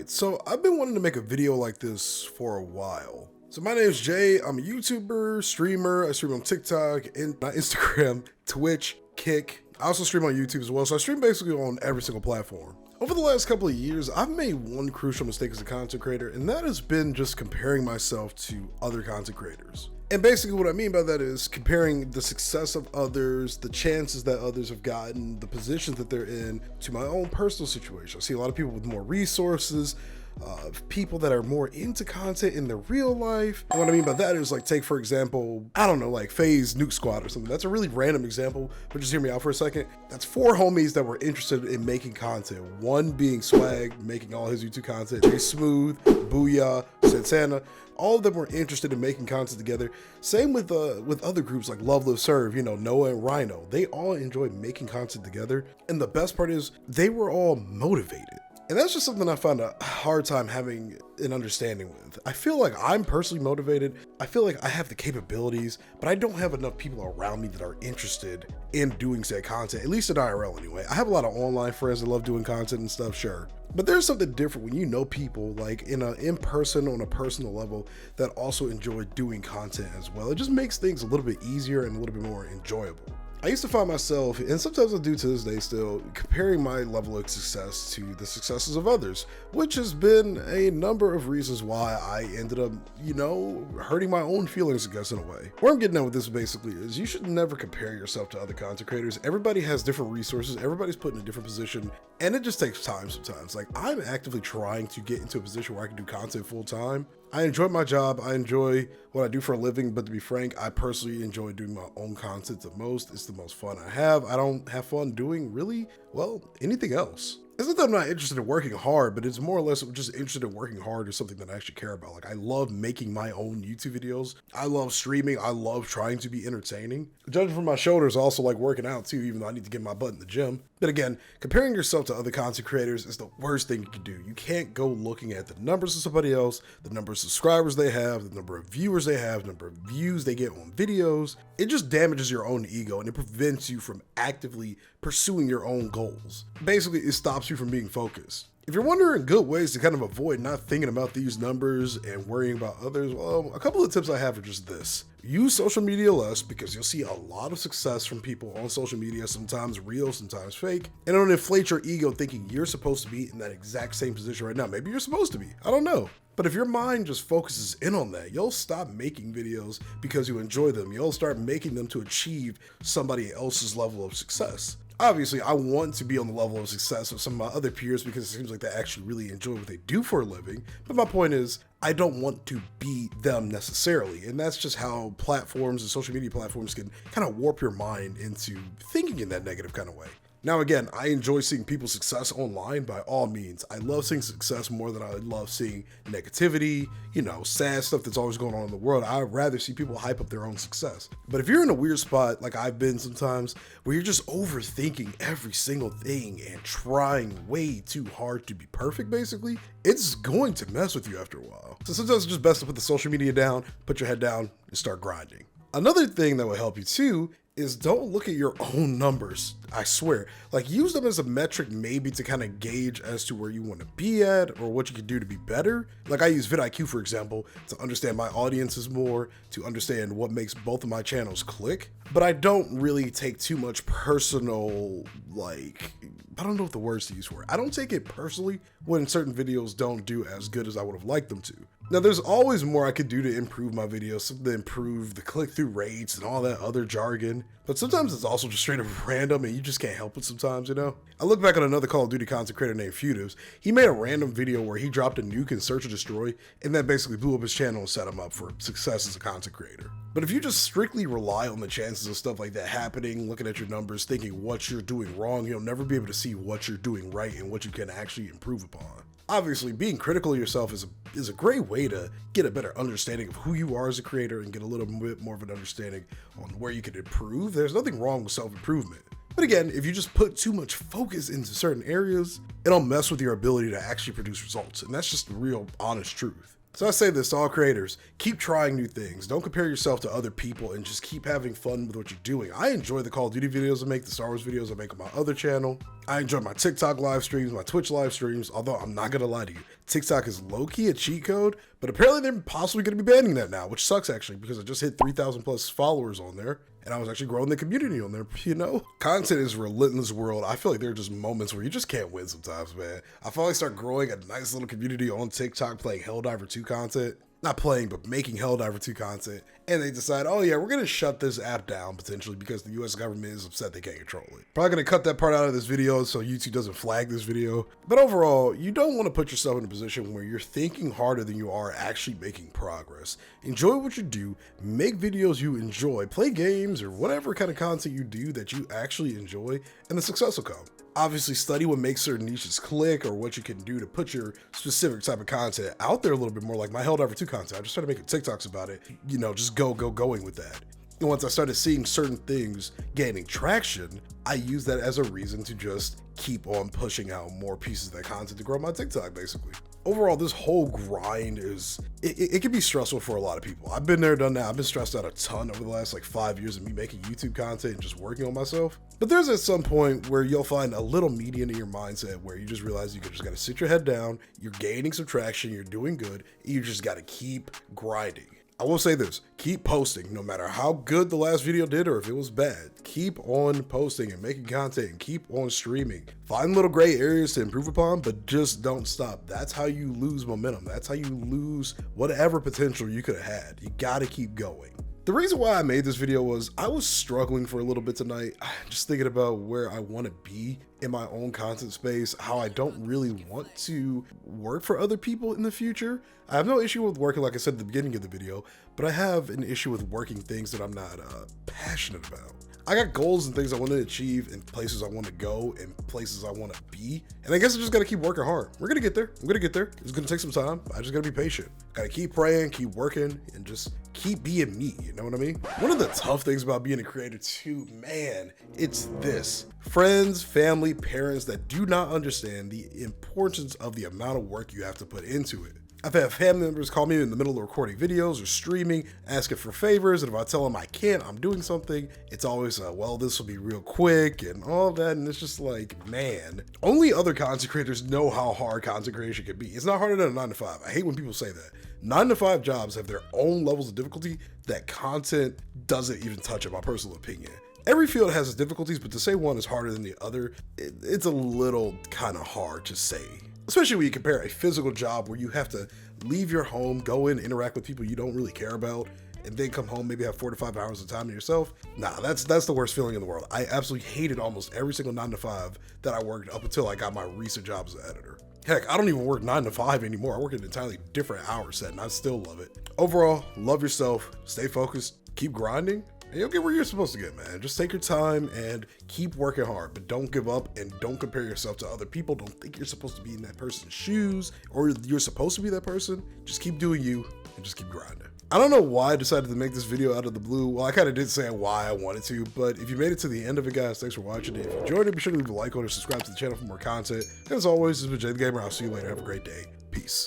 Alright, so I've been wanting to make a video like this for a while. So my name is Jay, I'm a YouTuber, streamer, I stream on TikTok, Instagram, Twitch, Kick. I also stream on YouTube as well, so I stream basically on every single platform. Over the last couple of years, I've made one crucial mistake as a content creator, and that has been just comparing myself to other content creators. And basically what I mean by that is comparing the success of others, the chances that others have gotten, the positions that they're in to my own personal situation. I see a lot of people with more resources, people that are more into content in their real life. And what I mean by that is, like, take for example, I don't know, like FaZe Nuke Squad or something. That's a really random example, but just hear me out for a second. That's 4 homies that were interested in making content. One being Swag, making all his YouTube content, Jay Smooth, Booyah, Santana. All of them were interested in making content together. Same with other groups like Love Live Serve, you know, Noah and Rhino. They all enjoy making content together. And the best part is they were all motivated. And that's just something I found a hard time having an understanding with. I feel like I'm personally motivated. I feel like I have the capabilities, but I don't have enough people around me that are interested in doing said content, at least in IRL anyway. I have a lot of online friends that love doing content and stuff, sure. But there's something different when you know people like in person on a personal level that also enjoy doing content as well. It just makes things a little bit easier and a little bit more enjoyable. I used to find myself, and sometimes I do to this day still, comparing my level of success to the successes of others, which has been a number of reasons why I ended up, you know, hurting my own feelings, I guess, in a way. Where I'm getting at with this basically is you should never compare yourself to other content creators. Everybody has different resources, everybody's put in a different position, and it just takes time sometimes. Like, I'm actively trying to get into a position where I can do content full time. I enjoy my job, I enjoy what I do for a living, but to be frank, I personally enjoy doing my own content the most. It's the most fun I have. I don't have fun doing really, well, anything else. It's not that I'm not interested in working hard, but it's more or less just interested in working hard or something that I actually care about. Like, I love making my own YouTube videos. I love streaming. I love trying to be entertaining. Judging from my shoulders, I also like working out too, even though I need to get my butt in the gym. But again, comparing yourself to other content creators is the worst thing you can do. You can't go looking at the numbers of somebody else, the number of subscribers they have, the number of viewers they have, the number of views they get on videos. It just damages your own ego and it prevents you from actively pursuing your own goals. Basically, it stops you from being focused. If you're wondering good ways to kind of avoid not thinking about these numbers and worrying about others, well, a couple of tips I have are just this. Use social media less because you'll see a lot of success from people on social media, sometimes real, sometimes fake, and it'll inflate your ego thinking you're supposed to be in that exact same position right now. Maybe you're supposed to be, I don't know. But if your mind just focuses in on that, you'll stop making videos because you enjoy them. You'll start making them to achieve somebody else's level of success. Obviously, I want to be on the level of success of some of my other peers because it seems like they actually really enjoy what they do for a living. But my point is, I don't want to be them necessarily. And that's just how platforms and social media platforms can kind of warp your mind into thinking in that negative kind of way. Now, again, I enjoy seeing people's success online by all means. I love seeing success more than I love seeing negativity, you know, sad stuff that's always going on in the world. I'd rather see people hype up their own success. But if you're in a weird spot, like I've been sometimes, where you're just overthinking every single thing and trying way too hard to be perfect, basically, it's going to mess with you after a while. So sometimes it's just best to put the social media down, put your head down, and start grinding. Another thing that will help you too is don't look at your own numbers. I swear, like, use them as a metric maybe to kind of gauge as to where you want to be at or what you can do to be better. Like, I use vidIQ, for example, to understand my audiences more, to understand what makes both of my channels click. But I don't really take too much personal, like, I don't know what the words to use for it. I don't take it personally when certain videos don't do as good as I would have liked them to. Now, there's always more I could do to improve my videos, something to improve the click-through rates and all that other jargon. But sometimes it's also just straight up random and you just can't help it sometimes, you know? I look back on another Call of Duty content creator named Futives. He made a random video where he dropped a nuke in Search and Destroy, and that basically blew up his channel and set him up for success as a content creator. But if you just strictly rely on the chances of stuff like that happening, looking at your numbers, thinking what you're doing wrong, you'll never be able to see what you're doing right and what you can actually improve upon. Obviously, being critical of yourself is a great way to get a better understanding of who you are as a creator and get a little bit more of an understanding on where you can improve. There's nothing wrong with self-improvement. But again, if you just put too much focus into certain areas, it'll mess with your ability to actually produce results. And that's just the real honest truth. So I say this to all creators, keep trying new things. Don't compare yourself to other people and just keep having fun with what you're doing. I enjoy the Call of Duty videos I make, the Star Wars videos I make on my other channel. I enjoy my TikTok live streams, my Twitch live streams, although I'm not gonna lie to you, TikTok is low-key a cheat code, but apparently they're possibly gonna be banning that now, which sucks actually, because I just hit 3,000 plus followers on there. And I was actually growing the community on there, you know? Content is a relentless world. I feel like there are just moments where you just can't win sometimes, man. I finally start growing a nice little community on TikTok playing Helldiver 2 content. Not playing, but making Helldiver 2 content. And they decide, oh yeah, we're gonna shut this app down potentially because the US government is upset they can't control it. Probably gonna cut that part out of this video so YouTube doesn't flag this video. But overall, you don't wanna put yourself in a position where you're thinking harder than you are actually making progress. Enjoy what you do, make videos you enjoy, play games or whatever kind of content you do that you actually enjoy, and the success will come. Obviously, study what makes certain niches click or what you can do to put your specific type of content out there a little bit more, like my Helldiver 2 content. I just started making TikToks about it, you know, just going with that. And once I started seeing certain things gaining traction, I use that as a reason to just keep on pushing out more pieces of that content to grow my TikTok, basically. Overall, this whole grind it can be stressful for a lot of people. I've been there, done that. I've been stressed out a ton over the last like 5 years of me making YouTube content and just working on myself. But there's at some point where you'll find a little median in your mindset where you just realize you just gotta sit your head down, you're gaining some traction, you're doing good, and you just gotta keep grinding. I will say this, keep posting no matter how good the last video did or if it was bad. Keep on posting and making content and keep on streaming. Find little gray areas to improve upon, but just don't stop. That's how you lose momentum. That's how you lose whatever potential you could have had. You gotta keep going. The reason why I made this video was I was struggling for a little bit tonight, just thinking about where I want to be in my own content space, how I don't really want to work for other people in the future. I have no issue with working, like I said at the beginning of the video, but I have an issue with working things that I'm not passionate about. I got goals and things I want to achieve and places I want to go and places I want to be. And I guess I just got to keep working hard. We're going to get there. I'm going to get there. It's going to take some time. I just got to be patient. Got to keep praying, keep working, and just keep being me. You know what I mean? One of the tough things about being a creator too, man, it's this. Friends, family, parents that do not understand the importance of the amount of work you have to put into it. I've had family members call me in the middle of recording videos or streaming, asking for favors, and if I tell them I can't, I'm doing something, it's always, well, this will be real quick and all that, and it's just like, man, only other content creators know how hard content creation can be. It's not harder than a 9 to 5. I hate when people say that. 9 to 5 jobs have their own levels of difficulty that content doesn't even touch, in my personal opinion. Every field has its difficulties, but to say one is harder than the other, it's a little kind of hard to say. Especially when you compare a physical job where you have to leave your home, go in, interact with people you don't really care about, and then come home, maybe have 4 to 5 hours of time to yourself. Nah, that's the worst feeling in the world. I absolutely hated almost every single 9 to 5 that I worked up until I got my recent job as an editor. Heck, I don't even work 9 to 5 anymore. I work an entirely different hour set, and I still love it. Overall, love yourself, stay focused, keep grinding, and you'll get where you're supposed to get, man. Just take your time and keep working hard, but don't give up and don't compare yourself to other people. Don't think you're supposed to be in that person's shoes or you're supposed to be that person. Just keep doing you and just keep grinding. I don't know why I decided to make this video out of the blue. Well, I kind of did say why I wanted to, but if you made it to the end of it, guys, thanks for watching. If you enjoyed it, be sure to leave a like on it, subscribe to the channel for more content. And as always, this is Jay the Gamer. I'll see you later. Have a great day. Peace.